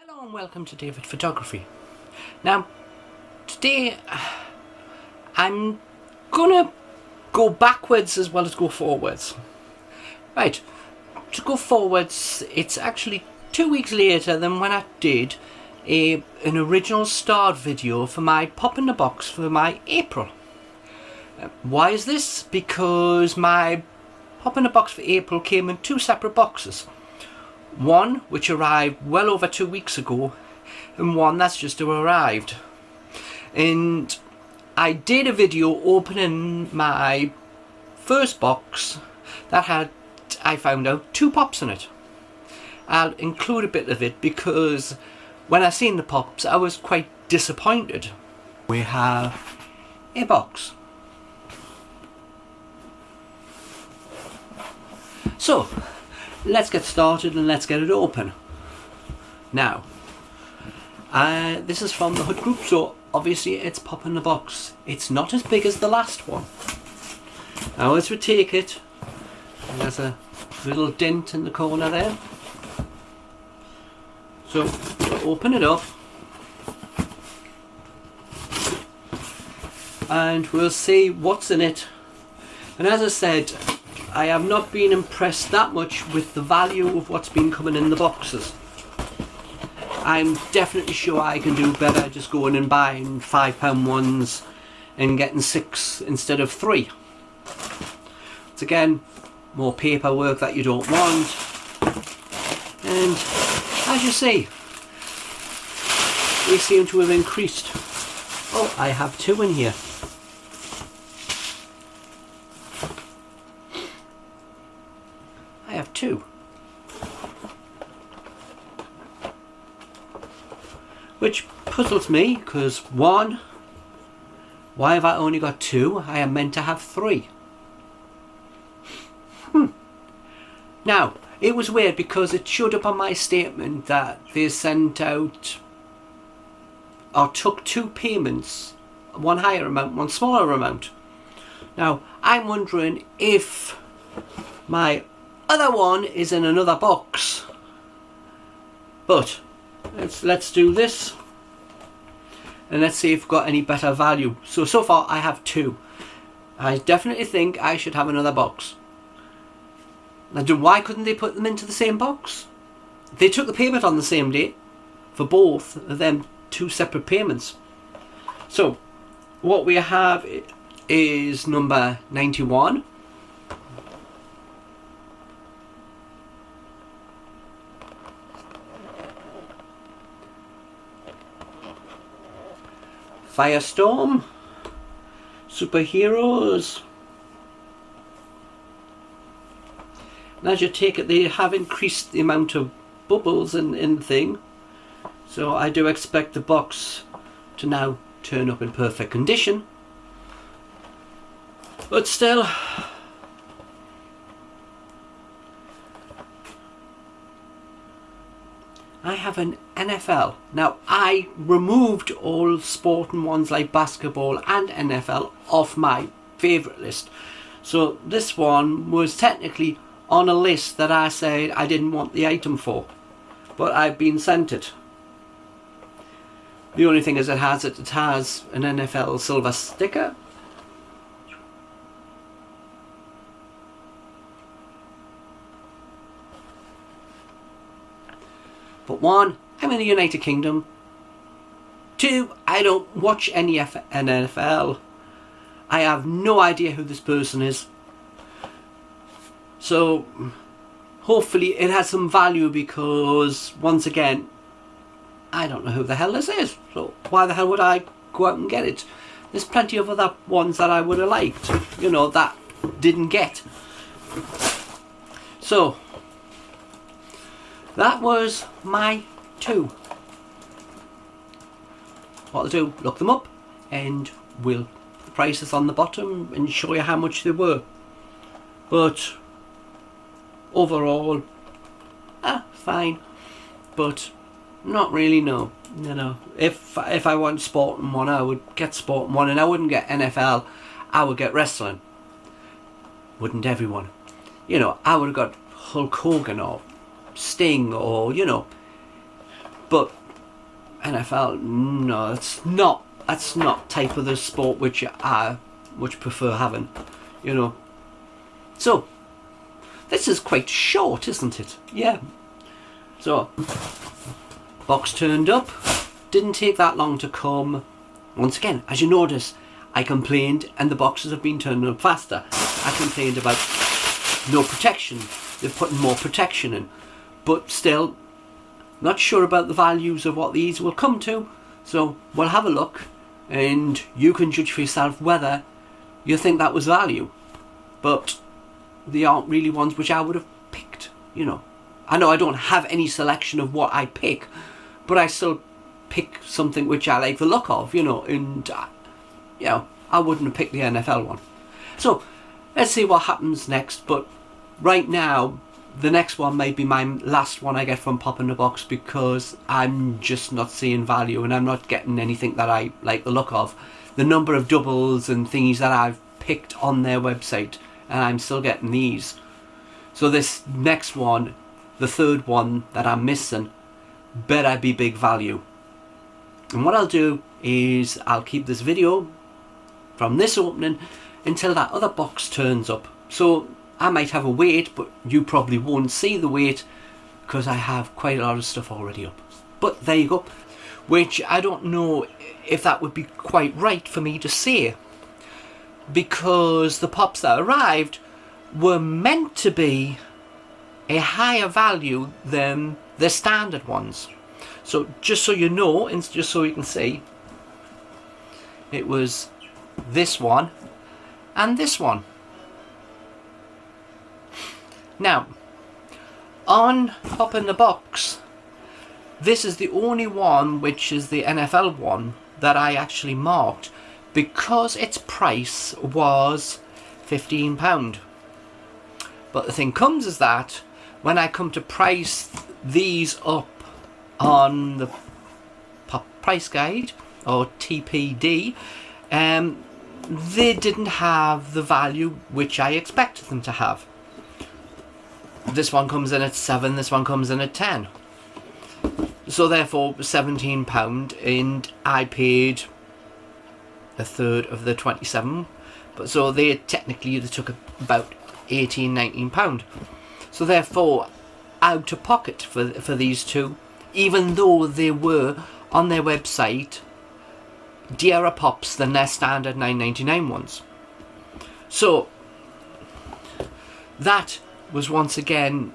Hello and welcome to David Photography. Now, today I'm gonna go backwards as well as go forwards. Right, to go forwards, it's actually 2 weeks later than when I did an original start video for my pop in the box for my April. Why is this? Because my pop in the box for April came in two separate boxes. One which arrived well over 2 weeks ago and one that's just arrived. And I did a video opening my first box that had, I found out, 2 pops in it. I'll include a bit of it because when I seen the pops I was quite disappointed. We have a box. So let's get started and let's get it open. Now, this is from the Hood Group, so obviously it's pop in the box. It's not as big as the last one. Now as we take it, there's a little dent in the corner there. So we'll open it up and we'll see what's in it. And as I said, I have not been impressed that much with the value of what's been coming in the boxes. I'm definitely sure I can do better just going and buying £5 ones and getting 6 instead of 3. It's again more paperwork that you don't want, and as you see, they seem to have increased. Oh, I have 2 in here. I have 2. Which puzzles me, because 1, why have I only got 2? I am meant to have 3. Now, it was weird because it showed up on my statement that they sent out or took 2 payments, one higher amount, one smaller amount. Now, I'm wondering if my other one is in another box, but let's do this and let's see if we've got any better value. So far I have 2. I definitely think I should have another box. Now, why couldn't they put them into the same box? They took the payment on the same day for both of them 2 separate payments. So what we have is number 91. Firestorm, Superheroes. And as you take it, they have increased the amount of bubbles in the thing. So I do expect the box to now turn up in perfect condition. But still, I have an NFL. Now, I removed all sporting ones like basketball and NFL off my favourite list. So this one was technically on a list that I said I didn't want the item for, but I've been sent it. The only thing is it has an NFL silver sticker. But 1, I'm in the United Kingdom. 2, I don't watch any NFL. I have no idea who this person is. So hopefully it has some value, because once again, I don't know who the hell this is. So why the hell would I go out and get it? There's plenty of other ones that I would have liked, you know, that didn't get. So that was my 2. What I'll do, look them up and we'll put the prices on the bottom and show you how much they were. But overall, fine, but not really, no. You know, if I want sporting one, I would get sporting one, and I wouldn't get NFL, I would get wrestling. Wouldn't everyone? You know, I would have got Hulk Hogan or Sting, or, you know. But NFL, no, that's not type of the sport which I much prefer having, you know. So this is quite short, isn't it? Yeah. So box turned up, didn't take that long to come. Once again, as you notice, I complained and the boxes have been turning up faster. I complained about no protection. They're putting more protection in, but still not sure about the values of what these will come to. So we'll have a look and you can judge for yourself whether you think that was value. But they aren't really ones which I would have picked, you know. I know I don't have any selection of what I pick, but I still pick something which I like the look of, you know, and you know, I wouldn't have picked the NFL one. So let's see what happens next. But right now, the next one may be my last one I get from Pop in the Box, because I'm just not seeing value and I'm not getting anything that I like the look of. The number of doubles and things that I've picked on their website, and I'm still getting these. So this next one, the third one that I'm missing, better be big value. And what I'll do is I'll keep this video from this opening until that other box turns up. So I might have a wait, but you probably won't see the wait because I have quite a lot of stuff already up. But there you go. Which I don't know if that would be quite right for me to say, because the pops that arrived were meant to be a higher value than the standard ones. So just so you know, and just so you can see, it was this one and this one. Now, on Pop in the Box, this is the only one which is the NFL one that I actually marked, because its price was £15. But the thing comes is that when I come to price these up on the Pop Price Guide, or TPD, they didn't have the value which I expected them to have. This one comes in at 7, this one comes in at 10. So therefore £17, and I paid a third of the 27. But so they took about £18-19. So therefore out of pocket for these two, even though they were on their website dearer pops than their standard $9.99 ones. So that was once again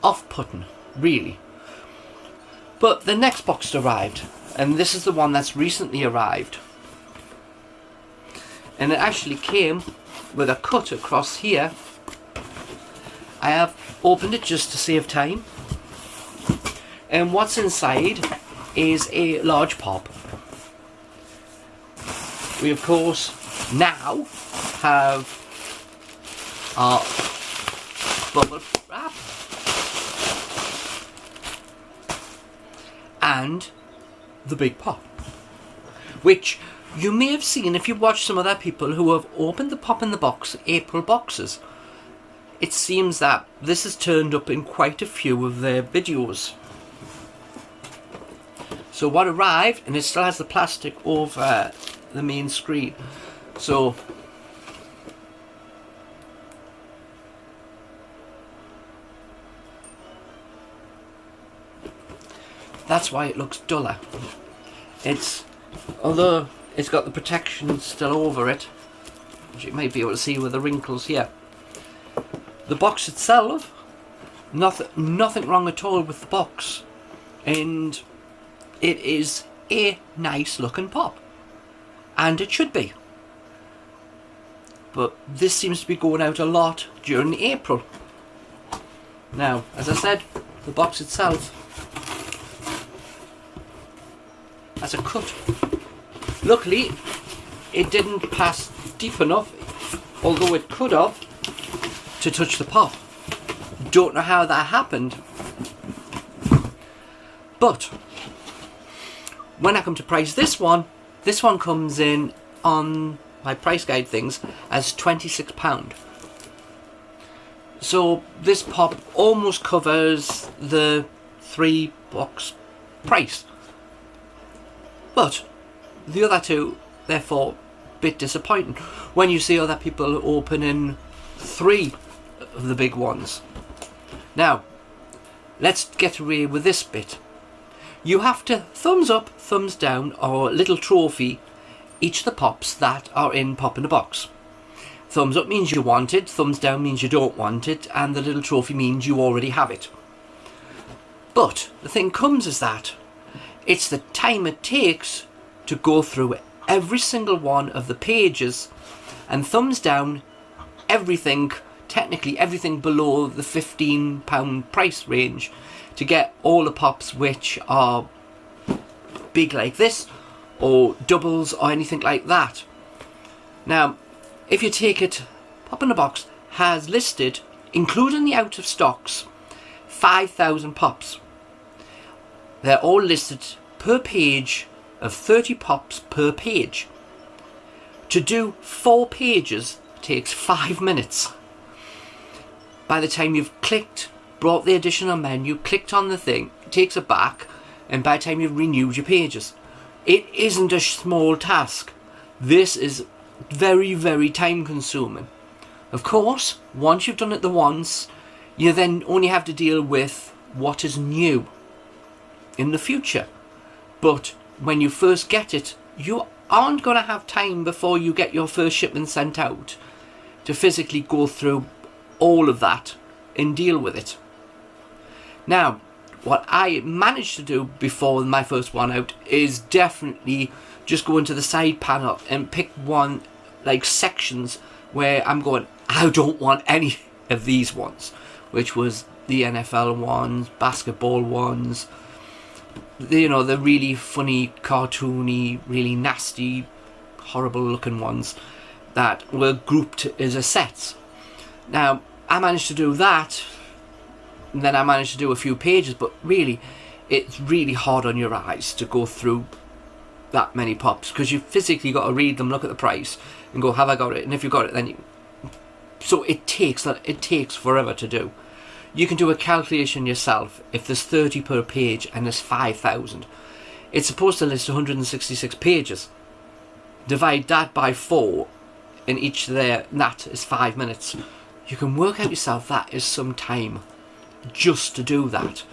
off-putting, really. But the next box arrived, and this is the one that's recently arrived, and it actually came with a cut across here. I have opened it just to save time, and what's inside is a large pop. We of course now have our bubble wrap and the big pop, which you may have seen if you watch some other people who have opened the Pop in the Box April boxes. It seems that this has turned up in quite a few of their videos. So what arrived, and it still has the plastic over the main screen, so that's why it looks duller. Although it's got the protection still over it, which you might be able to see with the wrinkles here. The box itself, nothing wrong at all with the box, and it is a nice looking pop, and it should be. But this seems to be going out a lot during April. Now, as I said, the box itself has a cut. Luckily, it didn't pass deep enough, although it could have, to touch the pop. Don't know how that happened. But when I come to price this one comes in on my price guide things as £26. So this pop almost covers the 3 box price. But the other two, therefore, bit disappointing when you see other people opening 3 of the big ones. Now, let's get away with this bit. You have to thumbs up, thumbs down, or little trophy each of the pops that are in Pop in the Box. Thumbs up means you want it, thumbs down means you don't want it, and the little trophy means you already have it. But the thing comes is that it's the time it takes to go through every single one of the pages and thumbs down everything, technically everything below the £15 price range, to get all the pops which are big like this or doubles or anything like that. Now, if you take it, Pop in the Box has listed, including the out of stocks, 5,000 pops. They're all listed per page of 30 pops per page. To do 4 pages takes 5 minutes. By the time you've clicked, brought the additional menu, clicked on the thing, it takes it back, and by the time you've renewed your pages. It isn't a small task. This is very, very time consuming. Of course, once you've done it the once, you then only have to deal with what is new in the future. But when you first get it, you aren't going to have time before you get your first shipment sent out to physically go through all of that and deal with it. Now, what I managed to do before my first one out is definitely just go into the side panel and pick one, like sections where I'm going, I don't want any of these ones, which was the NFL ones, basketball ones, the really funny, cartoony, really nasty, horrible looking ones that were grouped as a set. Now, I managed to do that, and then I managed to do a few pages, but really, it's really hard on your eyes to go through that many pops, because you physically got to read them, look at the price, and go, have I got it? And if you got it, then so it takes forever to do. You can do a calculation yourself. If there's 30 per page and there's 5,000, it's supposed to list 166 pages. Divide that by 4, and each there, and that is 5 minutes. You can work out yourself that is some time just to do that.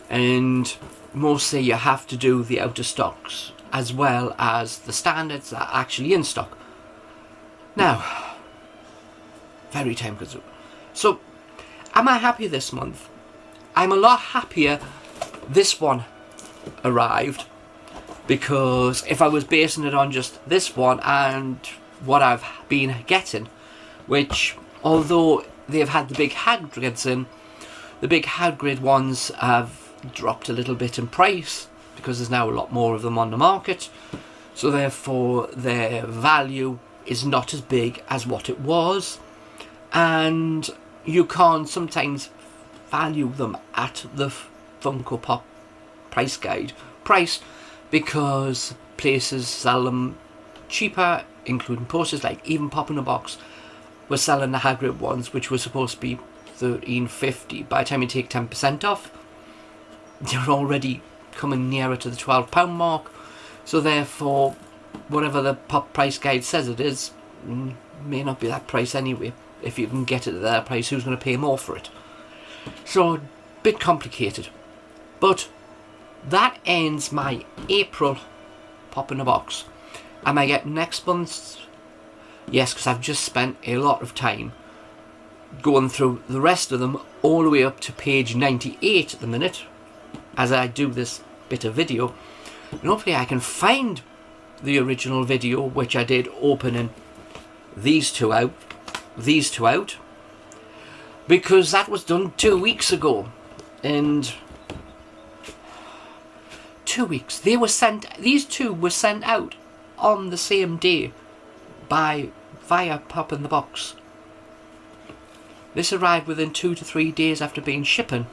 And mostly you have to do the out of stocks as well as the standards that are actually in stock. Now, very time consuming. So, am I happy this month? I'm a lot happier this one arrived, because if I was basing it on just this one and what I've been getting, which, although they've had the big Hagrids in, the big Hagrid ones have dropped a little bit in price because there's now a lot more of them on the market, so therefore their value is not as big as what it was, and you can't sometimes value them at the Funko Pop price guide price, because places sell them cheaper, including posters like even Pop in the Box were selling the Hagrid ones, which were supposed to be $13.50. By the time you take 10% off, they're already coming nearer to the £12 mark. So therefore, whatever the Pop price guide says it is, may not be that price anyway. If you can get it at that price, who's going to pay more for it? So, a bit complicated. But that ends my April Pop in the Box. Am I getting next month's? Yes, because I've just spent a lot of time going through the rest of them all the way up to page 98 at the minute as I do this bit of video. And hopefully I can find the original video which I did opening these two out, because that was done 2 weeks ago, and 2 weeks these two were sent out on the same day via Pop in the Box. This arrived within 2 to 3 days after being shipping,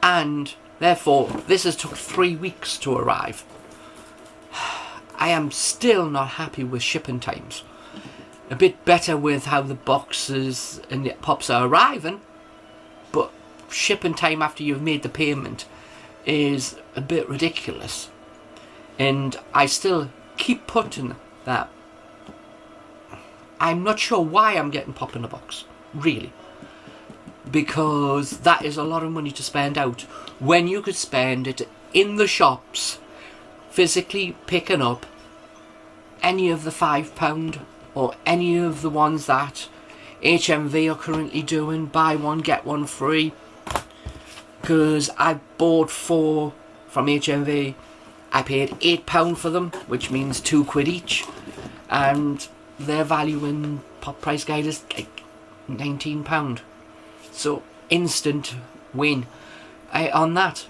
and therefore this has took 3 weeks to arrive. I am still not happy with shipping times. A bit better with how the boxes and the pops are arriving, but shipping time after you've made the payment is a bit ridiculous. And I still keep putting that. I'm not sure why I'm getting Pop in a box, really. Because that is a lot of money to spend out when you could spend it in the shops, physically picking up any of the £5 or any of the ones that HMV are currently doing, buy one get one free. Because I bought 4 from HMV, I paid £8 for them, which means £2 each, and their value in Pop Price Guide is like £19. So instant win on that.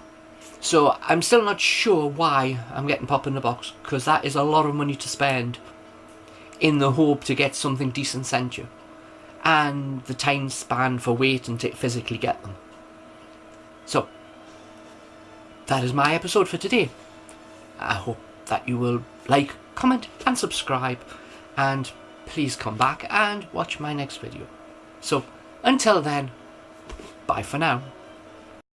So I'm still not sure why I'm getting Pop in the box, because that is a lot of money to spend in the hope to get something decent sent you, and the time span for waiting to physically get them. So that is my episode for today. I hope that you will like, comment and subscribe, and please come back and watch my next video. So until then, bye for now.